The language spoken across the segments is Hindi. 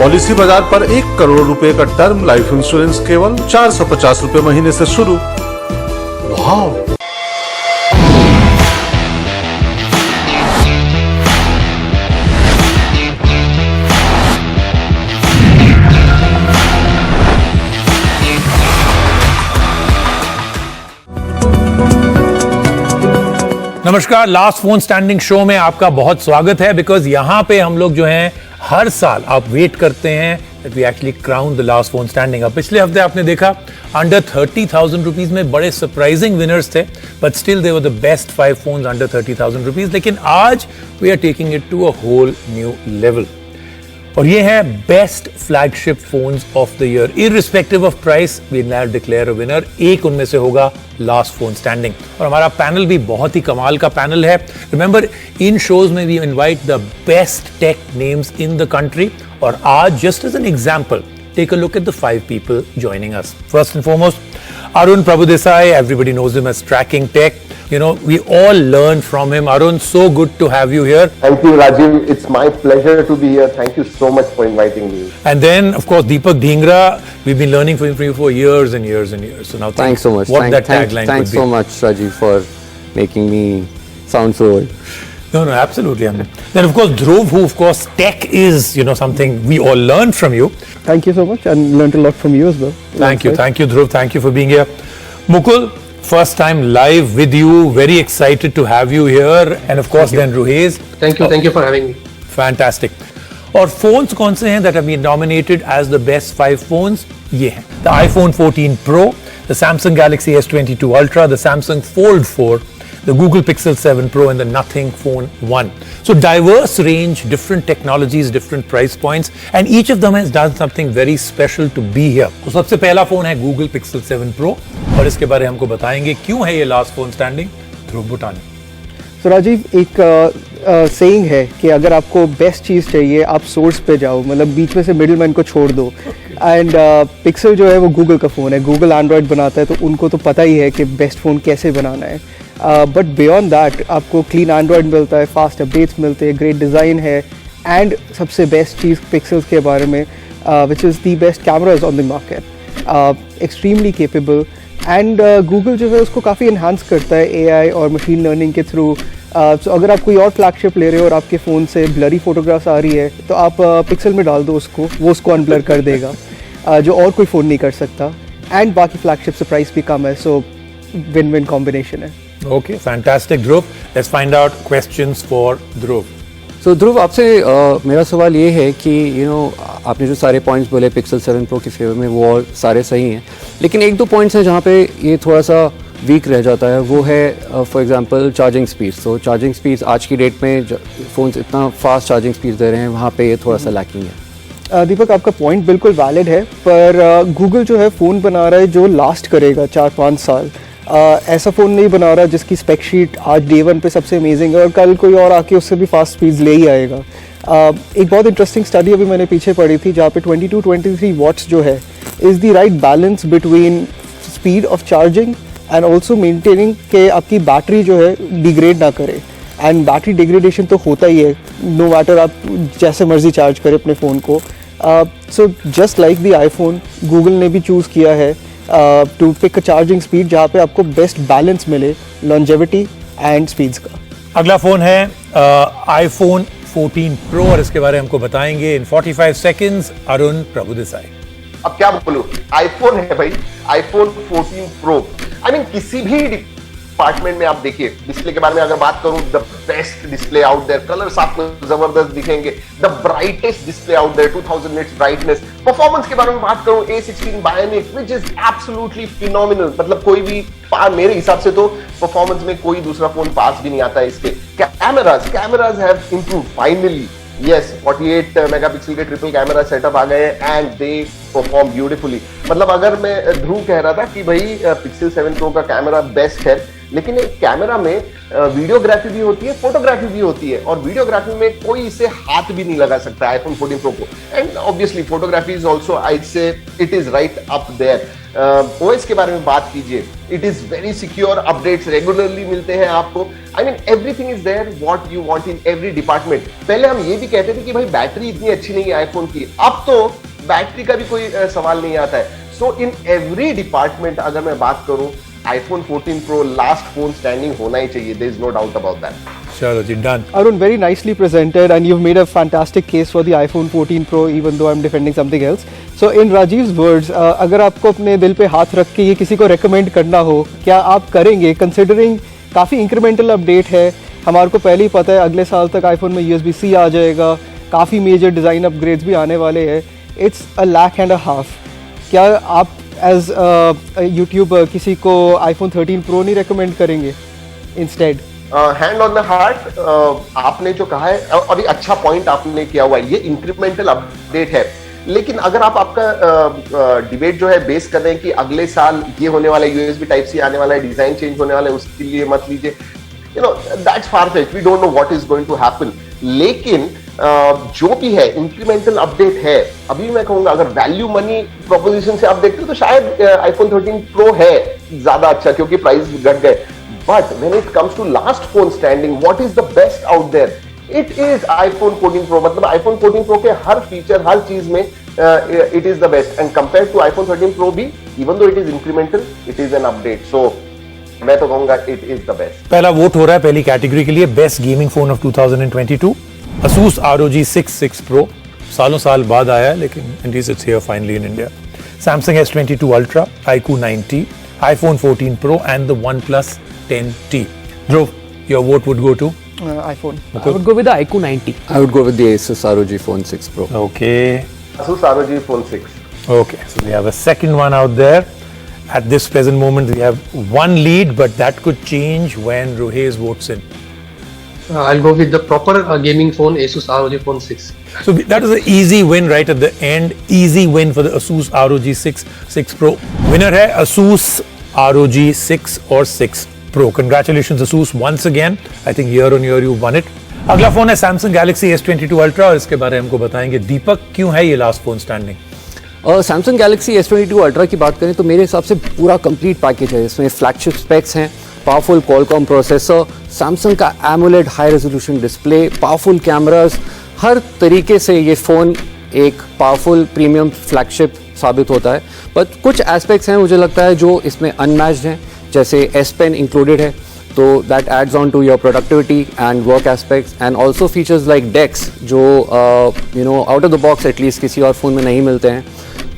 पॉलिसी बाजार पर 1 करोड़ रुपए का टर्म लाइफ इंश्योरेंस केवल 450 रुपए महीने से शुरू। वाह! नमस्कार, लास्ट फोन स्टैंडिंग शो में आपका बहुत स्वागत है। बिकॉज यहाँ पे हम लोग जो हैं हर साल आप वेट करते हैं that we actually crown the last phone standing। अब पिछले हफ्ते आपने देखा अंडर 30,000 रुपीज में बड़े सरप्राइजिंग विनर्स थे, but still they were the best 5 phones under 30,000 rupees. लेकिन आज we are taking it to a whole new level और ये है best flagship phones of the year. Irrespective of price we now declare a winner. एक उनमें से होगा लास्ट फोन स्टैंडिंग और हमारा पैनल भी बहुत ही कमाल का पैनल है। रिमेंबर, इन शोज में we invite the best tech names in the country और आज just as an example take a look at the 5 people joining us. First and foremost, Arun Prabhudesai. Everybody knows him as Tracking Tech. You know, we all learn from him. Arun, so good to have you here. Thank you, Rajiv. It's my pleasure to be here. Thank you so much for inviting me. And then, of course, Deepak Dhingra. We've been learning from him for years and years and years. So now, thanks so much. What that tagline thanks could be. so much, Rajiv, for making me sound so old. No, absolutely. Then, of course, Dhruv, who, of course, tech is, you know, something we all learn from you. Thank you so much, and learned a lot from you as well. Thank you, Dhruv. Thank you for being here. Mukul, first time live with you. Very excited to have you here. And of course, then Ruhez. Thank you for having me. Fantastic. और phones कौन से हैं that have been nominated as the best 5 phones? ये हैं the iPhone 14 Pro, the Samsung Galaxy S22 Ultra, the Samsung Fold 4, the Google Pixel 7 Pro and the Nothing Phone 1. So diverse range, different technologies, different price points, and each of them has done something very special to be here. तो सबसे पहला फोन है Google Pixel 7 Pro और इसके बारे में हमको बताएंगे क्यों है ये लास्ट फोन स्टैंडिंग ध्रुव भूटानी। So राजीव, एक सेइंग है कि अगर आपको बेस्ट चीज़ चाहिए आप सोर्स पे जाओ, मतलब बीच में से मिडिलमैन को छोड़ दो। एंड पिक्सल जो है वो गूगल का फ़ोन है, गूगल एंड्रॉयड बनाता है तो उनको तो पता ही है कि बेस्ट फ़ोन कैसे बनाना है। बट बियॉन्ड दैट आपको क्लीन एंड्रॉयड मिलता है, फास्ट अपडेट्स मिलते हैं, ग्रेट डिज़ाइन है एंड सबसे बेस्ट चीज़ पिक्सल्स के बारे में which is the best cameras on the market, extremely capable and Google जो है उसको काफ़ी इन्हांस करता है एआई और मशीन लर्निंग के थ्रू। तो अगर आप कोई और फ्लैगशिप ले रहे हो और आपके फ़ोन से ब्लरी फोटोग्राफ्स आ रही है तो आप पिक्सल में डाल दो उसको, वो उसको अनब्लर कर देगा, जो और कोई फ़ोन नहीं कर सकता। एंड बाकी फ्लैगशिप से प्राइस भी कम है, सो विन विन कॉम्बिनेशन है। Okay, fantastic, Dhruv. Let's find out questions for Dhruv. So ध्रुव, आपसे मेरा सवाल ये है कि आपने जो सारे पॉइंट्स बोले पिक्सल 7 Pro के फेवर में वो और सारे सही हैं, लेकिन 1-2 पॉइंट्स हैं जहाँ पे ये थोड़ा सा वीक रह जाता है। वो है फॉर एग्जांपल चार्जिंग स्पीड। तो चार्जिंग स्पीड आज की डेट में फ़ोन्स इतना फास्ट चार्जिंग स्पीड दे रहे हैं, वहाँ पे ये थोड़ा सा लैकिंग है। दीपक, आपका पॉइंट बिल्कुल वैलिड है, पर गूगल जो है फ़ोन बना रहा है जो लास्ट करेगा 4-5 साल। ऐसा फ़ोन नहीं बना रहा जिसकी स्पेक शीट आज डे 1 पे सबसे अमेजिंग है और कल कोई और आके उससे भी फास्ट स्पीड्स ले ही आएगा। एक बहुत इंटरेस्टिंग स्टडी अभी मैंने पीछे पढ़ी थी जहाँ पे 22-23 वॉट्स जो है is the right balance between speed of charging and also maintaining के आपकी बैटरी जो है डिग्रेड ना करे। एंड बैटरी डिग्रेडेशन तो होता ही है, नो मैटर आप जैसे मर्जी चार्ज करें अपने फ़ोन को। So just like the iPhone, Google ने भी चूज़ किया है to pick a charging speed जहाँ पे आपको बेस्ट बैलेंस मिले लॉन्जेविटी एंड स्पीड्स का। अगला फोन है iPhone 14 Pro और इसके बारे में हमको बताएंगे इन 45 सेकंड्स अरुण प्रभुदेसाई। अब क्या बोलूं, आईफोन है भाई, आईफोन 14 प्रो। आई मीन किसी भी डिपार्टमेंट में आप देखिए, डिस्प्ले के बारे में अगर बात करूं, the best display out there, colours आपको जबरदस्त दिखेंगे, the brightest display out there, 2000 nits brightness. Performance के बारे में बात करूं, A16 Bionic which is absolutely phenomenal. मतलब कोई भी मेरे हिसाब से तो परफॉर्मेंस में कोई दूसरा फोन पास भी नहीं आता है इसके। Cameras have improved finally. Yes, 48 megapixel के ट्रिपल कैमरा सेटअप आ गए एंड दे परफॉर्म ब्यूटीफुली। मतलब अगर मैं ध्रुव कह रहा था कि भाई पिक्सल 7 प्रो का कैमरा बेस्ट है, लेकिन एक कैमरा में वीडियोग्राफी भी होती है, फोटोग्राफी भी होती है, और वीडियोग्राफी में कोई इसे हाथ भी नहीं लगा सकता आईफोन 14 प्रो को। And obviously photography is also, I say it is right up there. OS के बारे में बात कीजिए, it is very secure, updates regularly मिलते हैं आपको। I mean everything is there what you want in every department. पहले हम ये भी कहते थे कि भाई बैटरी इतनी अच्छी नहीं है आईफोन की, अब तो बैटरी का भी कोई सवाल नहीं आता है। सो इन एवरी डिपार्टमेंट अगर मैं बात करूं, iPhone 14 Pro last phone standing होना ही चाहिए, there is no doubt about that. चलो जी, done. Arun, very nicely presented, and you've made a fantastic case for the iPhone 14 Pro, even though I'm defending something else. So, in Rajiv's words, अगर आपको अपने दिल पे हाथ रख के ये किसी को recommend करना हो, क्या आप करेंगे? Considering काफ़ी incremental update है, हमारे को पहले ही पता है अगले साल तक iPhone में USB-C आ जाएगा, काफ़ी major design upgrades भी आने वाले हैं. It's $1.5 lakh. क्या आप एज यूट्यूब किसी को iPhone 13 Pro नहीं recommend करेंगे instead? Hand on the heart, आपने जो कहा है अभी अच्छा पॉइंट आपने किया हुआ है, ये इंक्रीमेंटल अपडेट है। लेकिन अगर आप आपका डिबेट जो है बेस कर रहे हैं कि अगले साल ये होने वाला है, USB Type-C आने वाला है, डिजाइन चेंज होने वाला है, उसके लिए मत लीजिए, you know that's far-fetched, we don't know what is going to happen. लेकिन जो भी है इंक्रीमेंटल अपडेट है। अभी मैं कहूंगा अगर वैल्यू मनी प्रोपोजिशन से आप देखते हो तो शायद iPhone 13 Pro है ज्यादा अच्छा, क्योंकि प्राइस घट गए। But when it comes to last phone standing, what is the best out there? It is iPhone 14 Pro। मतलब iPhone 14 Pro के हर फीचर, हर चीज में it is the best, and compare to iPhone 13 Pro भी, even though it is incremental, it is an update. So मैं तो कहूंगा इट इज द बेस्ट। पहला वोट हो रहा है पहली कैटेगरी के लिए, best gaming phone of 2022, Asus ROG 6 Pro। सालों साल बाद आया, लेकिन at least it's here finally in India. Samsung S22 Ultra, iQOO 9T, iPhone 14 Pro and the OnePlus 10T. Dhruv, your vote would go to? iPhone. I would go with the iQOO 90. I would go with the Asus ROG Phone 6 Pro. Okay. Asus ROG Phone 6. Okay, so we have a second one out there. At this present moment, we have one lead, but that could change when Ruhez votes in. I'll go with the proper gaming phone, Asus ROG Phone 6. So that was an easy win right at the end. Easy win for the Asus ROG 6 Pro. Winner है Asus ROG 6 और 6 Pro. Congratulations Asus once again. I think year on year you won it. अगला फोन है Samsung Galaxy S22 Ultra और इसके बारे में हमको बताएंगे दीपक, क्यों है ये last phone standing? Samsung Galaxy S22 ultra की बात करें तो मेरे हिसाब से पूरा कंप्लीट पैकेज है। इसमें फ्लैगशिप स्पेक्स हैं, पावरफुल Qualcomm प्रोसेसर, सैमसंग का AMOLED high resolution display, powerful cameras, हर तरीके से ये फ़ोन एक पावरफुल प्रीमियम फ्लैगशिप साबित होता है। बट कुछ एस्पेक्ट्स हैं मुझे लगता है जो इसमें अनमैच्ड हैं, जैसे S Pen इंक्लूडेड है, तो that adds on to your productivity and work aspects, and also features like DeX जो you know out of the box at least किसी और फ़ोन में नहीं मिलते हैं।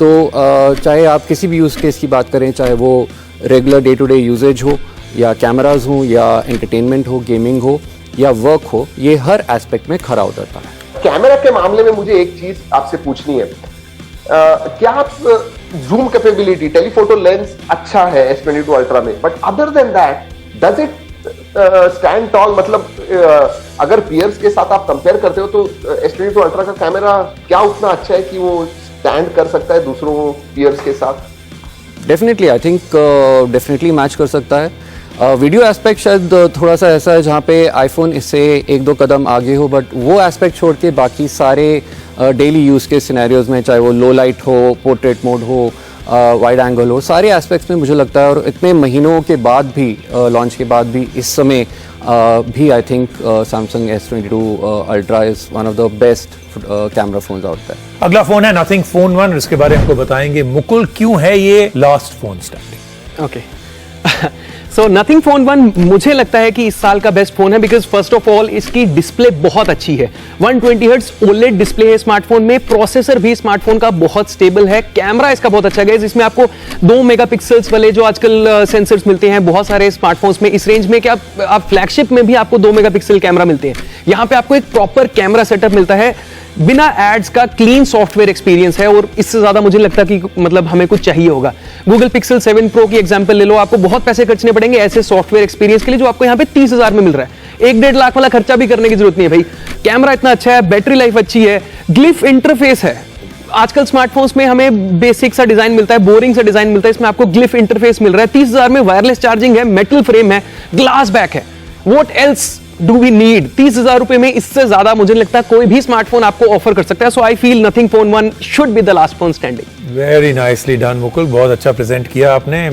तो चाहे आप किसी भी यूज़ केस की बात करें, चाहे वो regular day to day usage हो, या कैमराज हो, या एंटरटेनमेंट हो, गेमिंग हो, या वर्क हो, ये हर एस्पेक्ट में खरा उतरता है। कैमरा के मामले में मुझे एक चीज आपसे पूछनी है, क्या आप जूम कैपेबिलिटी, टेलीफोटो लेंस अच्छा है S22 अल्ट्रा में, but other than that does it stand toll? मतलब अगर पीयर्स के साथ आप कंपेयर करते हो तो S22 अल्ट्रा का कैमरा क्या उतना अच्छा है कि वो स्टैंड कर सकता है दूसरों पीयर्स के साथ? Definitely I think definitely match कर सकता है। वीडियो एस्पेक्ट शायद थोड़ा सा ऐसा है जहाँ पे आईफोन इससे एक दो कदम आगे हो, बट वो एस्पेक्ट छोड़ के बाकी सारे डेली यूज़ के सिनेरियोज में, चाहे वो लो लाइट हो, पोर्ट्रेट मोड हो, वाइड एंगल हो, सारे एस्पेक्ट्स में मुझे लगता है, और इतने महीनों के बाद भी, लॉन्च के बाद भी, इस समय भी I think Samsung S22 ultra is one of the best camera phones out there. अगला फोन है नथिंग फोन 1, इसके बारे में हमको बताएंगे मुकुल, क्यों है ये last phone standing? Okay. So nothing phone 1 मुझे लगता है कि इस साल का बेस्ट फोन है, बिकॉज फर्स्ट ऑफ ऑल इसकी डिस्प्ले बहुत अच्छी है। 120 हर्ट्ज OLED डिस्प्ले है स्मार्टफोन में, प्रोसेसर भी स्मार्टफोन का बहुत स्टेबल है, कैमरा इसका बहुत अच्छा है। इसमें आपको 2 मेगापिक्सल्स वाले जो आजकल सेंसर्स मिलते हैं बहुत सारे स्मार्टफोन्स में, इस रेंज में क्या आप फ्लैगशिप में भी आपको 2 मेगापिक्सल कैमरा मिलते हैं। यहाँ पे आपको एक प्रॉपर कैमरा सेटअप मिलता है, बिना एड्स का क्लीन सॉफ्टवेयर एक्सपीरियंस है, और इससे ज्यादा मुझे लगता कि मतलब हमें कुछ चाहिए होगा। Google Pixel 7 Pro की एग्जांपल ले लो, आपको बहुत पैसे खर्चने पड़ेंगे ऐसे सॉफ्टवेयर एक्सपीरियंस के लिए, जो आपको यहाँ पे 30,000 में मिल रहा है। 1-1.5 लाख वाला खर्चा भी करने की जरूरत नहीं है भाई। कैमरा इतना अच्छा है, बैटरी लाइफ अच्छी है, ग्लिफ इंटरफेस है। आजकल स्मार्टफोन्स में हमें बेसिक सा डिजाइन मिलता है, बोरिंग सा डिजाइन मिलता है, इसमें आपको ग्लिफ इंटरफेस मिल रहा है। 30,000 में वायरलेस चार्जिंग है, मेटल फ्रेम है, ग्लास बैक है। What else do we need? 30,000 रुपए में इससे ज्यादा मुझे लगता है कोई भी स्मार्टफोन आपको ऑफर कर सकता है। So I feel nothing phone 1 should be the last phone standing. Very nicely done Mukul, बहुत अच्छा प्रेजेंट किया आपने।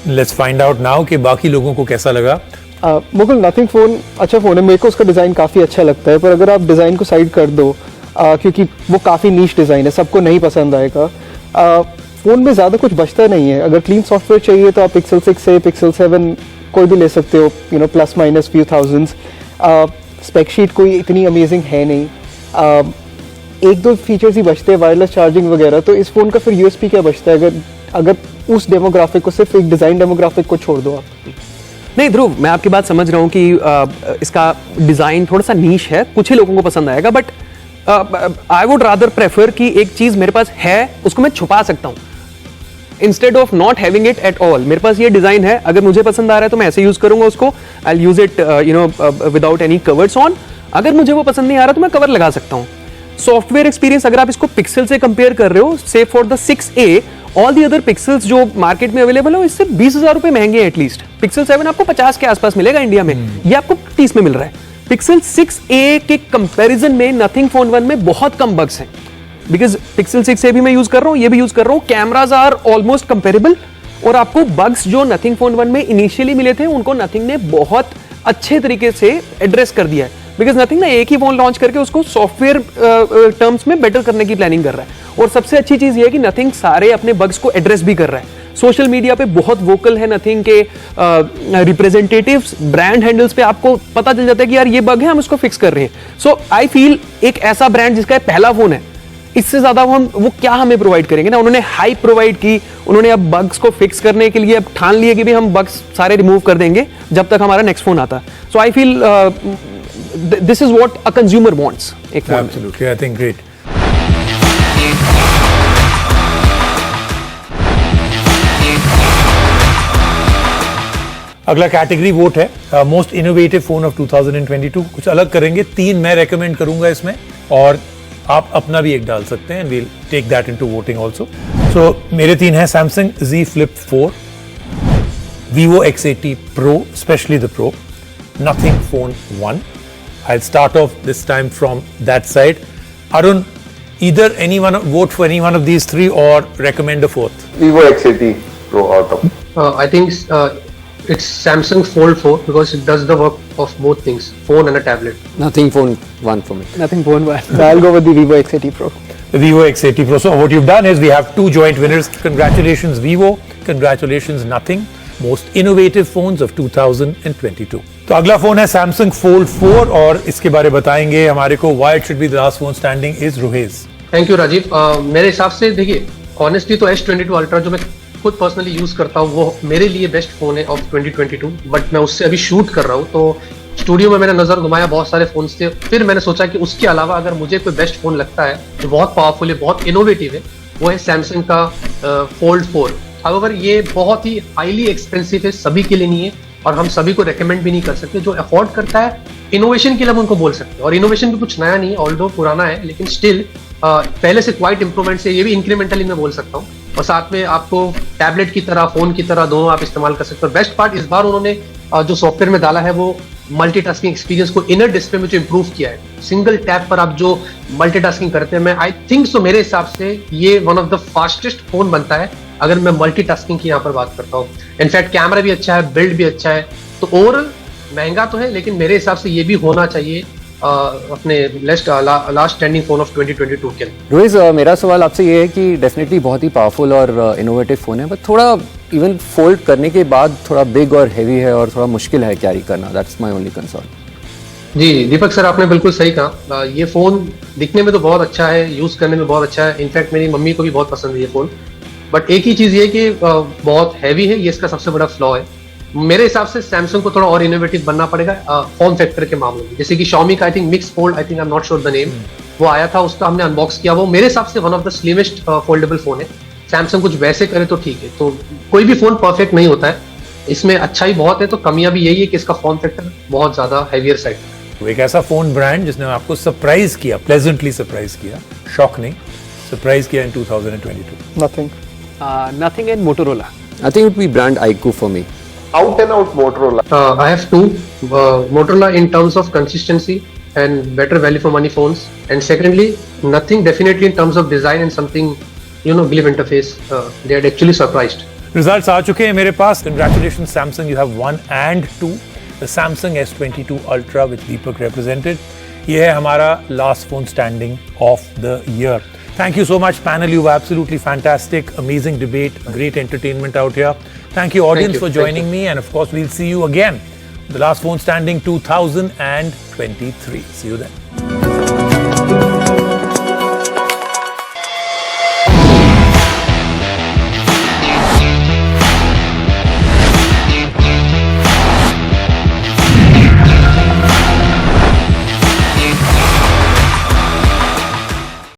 लेट्स फाइंड आउट नाउ कि बाकी लोगों को कैसा लगा। मुकुल नथिंग फ़ोन अच्छा फ़ोन है, मेरे को उसका डिज़ाइन काफ़ी अच्छा लगता है, पर अगर आप डिज़ाइन को साइड कर दो क्योंकि वो काफ़ी नीश डिज़ाइन है, सबको नहीं पसंद आएगा। फ़ोन में ज़्यादा कुछ बचता नहीं है। अगर क्लीन सॉफ्टवेयर चाहिए तो आप पिक्सल 6 से पिक्सल 7 कोई भी ले सकते हो, plus minus few thousands. Spec sheet कोई इतनी अमेजिंग है नहीं। एक दो फीचर्स ही बचते हैं, वायरलेस चार्जिंग वगैरह, तो इस फ़ोन का फिर यूएसपी क्या बचता है अगर उस डेमोग्राफिक को, सिर्फ एक डिज़ाइन डेमोग्राफिक को छोड़ दो आप। नहीं ध्रुव, मैं आपकी बात समझ रहा हूँ कि इसका डिज़ाइन थोड़ा सा नीश है, कुछ ही लोगों को पसंद आएगा, but I would rather prefer कि एक चीज़ मेरे पास है उसको मैं छुपा सकता हूँ instead of not having it at all. मेरे पास ये डिज़ाइन है, अगर मुझे पसंद आ रहा है तो मैं ऐसे यूज़ करूँगा उसको, I use it without any covers on. अगर मुझे वो पसंद नहीं आ रहा तो मैं कवर लगा सकता हूँ। सॉफ्टवेयर एक्सपीरियंस अगर आप इसको पिक्सल से कंपेयर कर रहे हो, से for the 6A, all the other pixels जो मार्केट में अवेलेबल है इससे 20,000 रुपए महंगे हैं एटलीस्ट। पिक्सल 7 आपको 50 के आसपास मिलेगा इंडिया में, ये आपको 30 में मिल रहा है। पिक्सल 6A के कंपैरिजन में नथिंग फोन 1 में बहुत कम बग्स हैं, बिकॉज पिक्सल 6A भी मैं यूज कर रहा हूँ, ये भी यूज कर रहा हूँ, कैमराज आर ऑलमोस्ट कंपेरेबल, और आपको बग्स जो नथिंग फोन 1 में इनिशियली मिले थे उनको नथिंग ने बहुत अच्छे तरीके से एड्रेस कर दिया है। बिकॉज नथिंग ना एक ही फोन लॉन्च करके उसको सॉफ्टवेयर टर्म्स में बेटर करने की प्लानिंग कर रहा है, और सबसे अच्छी चीज ये है कि नथिंग सारे अपने बग्स को एड्रेस भी कर रहा है। सोशल मीडिया पे बहुत वोकल है नथिंग के रिप्रेजेंटेटिव्स, ब्रांड हैंडल्स पे आपको पता चल जाता है कि यार ये बग है, हम इसको फिक्स कर रहे हैं। सो आई फील एक ऐसा ब्रांड जिसका पहला फोन है, इससे ज्यादा वो क्या हमें प्रोवाइड करेंगे ना। उन्होंने हाइप प्रोवाइड की, उन्होंने अब बग्स को फिक्स करने के लिए अब ठान लिए कि भी हम बग्स सारे रिमूव कर देंगे जब तक हमारा नेक्स्ट फोन आता। So I feel this is what a consumer wants. Absolutely, I think great. अगला कैटेगरी वोट है मोस्ट इनोवेटिव फोन ऑफ 2022। कुछ अलग करेंगे, 3 मैं रेकमेंड करूंगा इसमें, और आप अपना भी एक डाल सकते हैं, we'll take that into voting also. So मेरे 3 हैं Samsung Z Flip 4, Vivo X80 Pro, especially the Pro, Nothing Phone 1. I'll start off this time from that side. Arun, either anyone vote for any one of these 3 or recommend a 4th. Vivo X80 Pro out of. I think it's Samsung Fold 4 because it does the work of both things, phone and a tablet. Nothing phone 1 for me. Nothing phone 1. I'll go with the Vivo X80 Pro. The Vivo X80 Pro. So what you've done is we have 2 joint winners. Congratulations Vivo, congratulations Nothing. Most innovative phones of 2022. तो अगला फोन है Samsung Fold 4, और इसके बारे बताएंगे हमारे को why it should be the last phone standing is Ruhez. Thank you Rajeev. मेरे हिसाब से देखिए, ऑनेस्टली तो S22 Ultra जो मैं खुद पर्सनली यूज करता हूँ वो मेरे लिए बेस्ट फोन है ऑफ 2022, बट मैं उससे अभी शूट कर रहा हूँ, तो स्टूडियो में मैंने नजर घुमाया, बहुत सारे फोन थे, फिर मैंने सोचा कि उसके अलावा अगर मुझे कोई बेस्ट फोन लगता है जो बहुत पावरफुल है, बहुत इनोवेटिव है, वो है सैमसंग का Fold 4। हाउएवर ये बहुत ही हाईली एक्सपेंसिव है, सभी के लिए नहीं है, और हम सभी को रेकमेंड भी नहीं कर सकते। जो अफोर्ड करता है इनोवेशन के लिए हम उनको बोल सकते हैं, और इनोवेशन भी कुछ नया नहीं है, ऑल्दो पुराना है, लेकिन स्टिल पहले से क्वाइट इंप्रूवमेंट से, ये भी इंक्रीमेंटली मैं बोल सकता हूँ, और साथ में आपको टैबलेट की तरह, फोन की तरह दोनों आप इस्तेमाल कर सकते हो। बेस्ट पार्ट इस बार उन्होंने जो सॉफ्टवेयर में डाला है वो मल्टीटास्किंग एक्सपीरियंस को इनर डिस्प्ले में जो इंप्रूव किया है, सिंगल टैप पर आप जो मल्टीटास्किंग करते हैं, मैं आई थिंक सो मेरे हिसाब से ये one of the fastest phone बनता है अगर मैं मल्टीटास्किंग की यहाँ पर बात करता हूँ। इनफैक्ट कैमरा भी अच्छा है, बिल्ड भी अच्छा है, तो ओवरऑल महंगा तो है, लेकिन मेरे हिसाब से ये भी होना चाहिए अपने लास्ट स्टैंडिंग फोन ऑफ 2022 के अंदर। रोहित, मेरा सवाल आपसे ये है कि डेफिनेटली बहुत ही पावरफुल और इनोवेटिव फ़ोन है, बट थोड़ा इवन फोल्ड करने के बाद थोड़ा बिग और हैवी है और थोड़ा मुश्किल है कैरी करना। That's my only concern. जी दीपक सर, आपने बिल्कुल सही कहा। ये फोन दिखने में तो बहुत अच्छा है, यूज करने में बहुत अच्छा है, इनफैक्ट मेरी मम्मी को भी बहुत पसंद है ये फोन, बट एक ही चीज ये कि बहुत हैवी है, ये इसका सबसे बड़ा फ्लॉ है। मेरे हिसाब से सैमसंग को थोड़ा और इनोवेटिव बनना पड़ेगा फॉर्म फैक्टर के मामले में, जैसे कि Xiaomi का I think mix fold, I think I am not sure the name, वो आया था, उसका हमने अनबॉक्स किया, वो मेरे हिसाब से one of the slimmest foldable phone है। सैमसंग कुछ वैसे करे तो ठीक है, तो कोई भी फोन परफेक्ट नहीं होता है, इसमें अच्छा ही बहुत है, तो कमियां भी यही है कि इसका फॉर्म फैक्टर बहुत ज्यादा हैवियर साइड है। तो एक ऐसा फोन ब्रांड जिसने आपको सरप्राइज किया, प्लेजेंटली सरप्राइज किया, शॉक नहीं, सरप्राइज किया इन 2022। Nothing. Nothing and Motorola. I think it would be brand iQOO for me. Out and out Motorola. I have two. Motorola in terms of consistency and better value for money phones, and secondly, Nothing definitely in terms of design and something, Glib interface. They had actually surprised. Results आ चुके हैं मेरे पास। Congratulation Samsung, you have 1 and 2, the Samsung S22 Ultra which Deepak represented. ये है हमारा last phone standing of the year. Thank you so much, panel. You were absolutely fantastic. Amazing debate. Great entertainment out here. Thank you, audience, for joining me. And of course, we'll see you again. The last phone standing 2023. See you then.